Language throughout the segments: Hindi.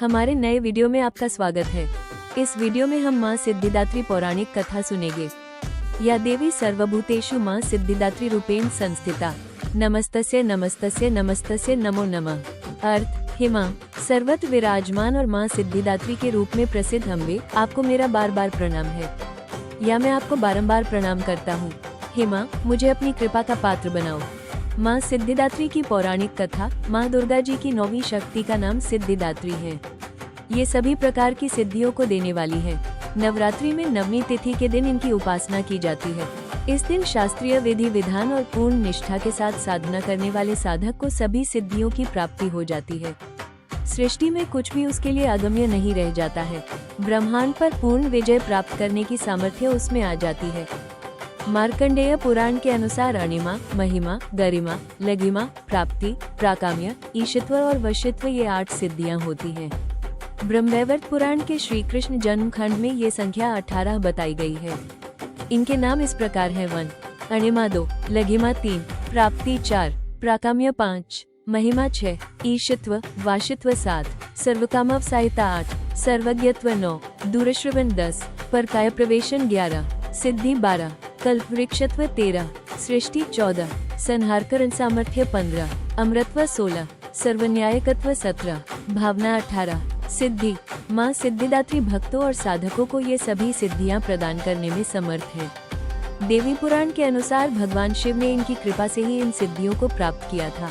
हमारे नए वीडियो में आपका स्वागत है। इस वीडियो में हम माँ सिद्धिदात्री पौराणिक कथा सुनेंगे। या देवी सर्वभूतेषु माँ सिद्धिदात्री रूपेण संस्थिता। नमस्तस्य नमस्तस्य नमस्तस्य नमो नमः। अर्थ: हे माँ, सर्वत्र विराजमान और माँ सिद्धिदात्री के रूप में प्रसिद्ध अम्बे, आपको मेरा बार बार प्रणाम है। या मैं आपको बारंबार प्रणाम करता हूँ। हे माँ, मुझे अपनी कृपा का पात्र बनाओ। माँ सिद्धिदात्री की पौराणिक कथा। माँ दुर्गा जी की 9वीं शक्ति का नाम सिद्धिदात्री है। ये सभी प्रकार की सिद्धियों को देने वाली है। नवरात्रि में 9वीं तिथि के दिन इनकी उपासना की जाती है। इस दिन शास्त्रीय विधि विधान और पूर्ण निष्ठा के साथ साधना करने वाले साधक को सभी सिद्धियों की प्राप्ति हो जाती है। सृष्टि में कुछ भी उसके लिए अगम्य नहीं रह जाता है। ब्रह्मांड पर पूर्ण विजय प्राप्त करने की सामर्थ्य उसमें आ जाती है। मार्कंडेय पुराण के अनुसार अणिमा, महिमा, गरिमा, लघिमा, प्राप्ति, प्राकाम्य, ईशित्व और वशित्व ये 8 सिद्धियां होती हैं। ब्रह्मवैवर्त पुराण के श्री कृष्ण जन्म खंड में ये संख्या 18 बताई गई है। इनके नाम इस प्रकार है: 1 अणिमा 2, लघिमा 3, प्राप्ति 4, प्राकाम्य 5, महिमा 6, ईशित्व वाशित्व 7, सर्वकामावसायिता 8, सर्वज्ञत्व 9, दूरश्रवण 10, परकाय प्रवेशन 11, सिद्धि 12, कल्पवृक्षत्व 13, सृष्टि 14, संहारकरण सामर्थ्य 15, अमृतत्व 16, सर्वन्यायकत्व 17, भावना 18, सिद्धि। माँ सिद्धिदात्री भक्तों और साधकों को ये सभी सिद्धियां प्रदान करने में समर्थ है। देवी पुराण के अनुसार भगवान शिव ने इनकी कृपा से ही इन सिद्धियों को प्राप्त किया था।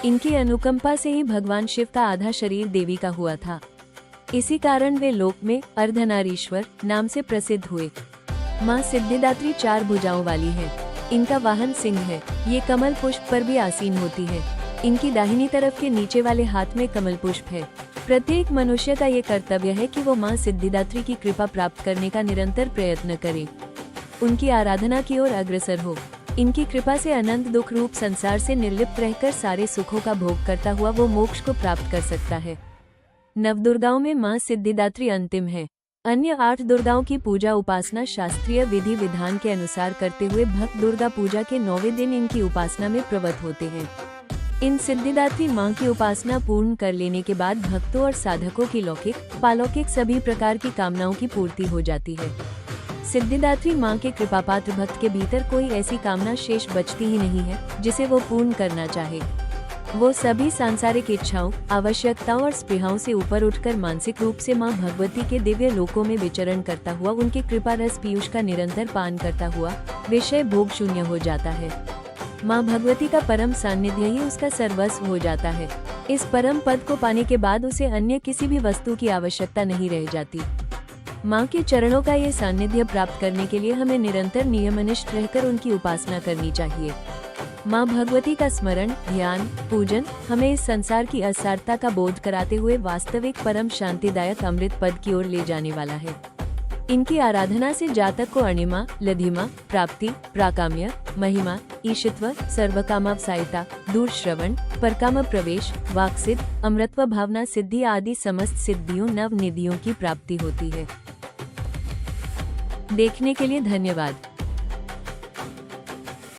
इनकी अनुकंपा से ही भगवान शिव का आधा शरीर देवी का हुआ था। इसी कारण वे लोक में अर्धनारीश्वर नाम से प्रसिद्ध हुए। माँ सिद्धिदात्री 4 भुजाओं वाली है। इनका वाहन सिंह है। ये कमल पुष्प पर भी आसीन होती है। इनकी दाहिनी तरफ के नीचे वाले हाथ में कमल पुष्प है। प्रत्येक मनुष्य का ये कर्तव्य है कि वो माँ सिद्धिदात्री की कृपा प्राप्त करने का निरंतर प्रयत्न करे, उनकी आराधना की ओर अग्रसर हो। इनकी कृपा से अनंत दुख रूप संसार से निर्लिप्त रहकर सारे सुखों का भोग करता हुआ वो मोक्ष को प्राप्त कर सकता है। नवदुर्गाओं में माँ सिद्धिदात्री अंतिम है। अन्य 8 दुर्गाओं की पूजा उपासना शास्त्रीय विधि विधान के अनुसार करते हुए भक्त दुर्गा पूजा के 9वें दिन इनकी उपासना में प्रवृत्त होते हैं। इन सिद्धिदात्री माँ की उपासना पूर्ण कर लेने के बाद भक्तों और साधकों की लौकिक पालौकिक सभी प्रकार की कामनाओं की पूर्ति हो जाती है। सिद्धिदात्री माँ के कृपापात्र भक्त के भीतर कोई ऐसी कामना शेष बचती ही नहीं है जिसे वो पूर्ण करना चाहे। वो सभी सांसारिक इच्छाओं, आवश्यकताओं और स्पृहाओं से ऊपर उठकर मानसिक रूप से माँ भगवती के दिव्य लोकों में विचरण करता हुआ उनके कृपा रस पीयूष का निरंतर पान करता हुआ विषय भोग शून्य हो जाता है। माँ भगवती का परम सान्निध्य ही उसका सर्वस्व हो जाता है। इस परम पद को पाने के बाद उसे अन्य किसी भी वस्तु की आवश्यकता नहीं रह जाती। माँ के चरणों का ये सान्निध्य प्राप्त करने के लिए हमें निरंतर नियमनिष्ठ रहकर उनकी उपासना करनी चाहिए। माँ भगवती का स्मरण, ध्यान, पूजन हमें इस संसार की असारता का बोध कराते हुए वास्तविक परम शांतिदायक अमृत पद की ओर ले जाने वाला है। इनकी आराधना से जातक को अणिमा, लघिमा, प्राप्ति, प्राकाम्य, महिमा, ईशित्व, सर्वकामावसायिता, दूरश्रवण, परकाम प्रवेश, वाक्सिद्ध, अमृतत्व, भावना सिद्धि आदि समस्त सिद्धियों नव निधियों की प्राप्ति होती है। देखने के लिए धन्यवाद।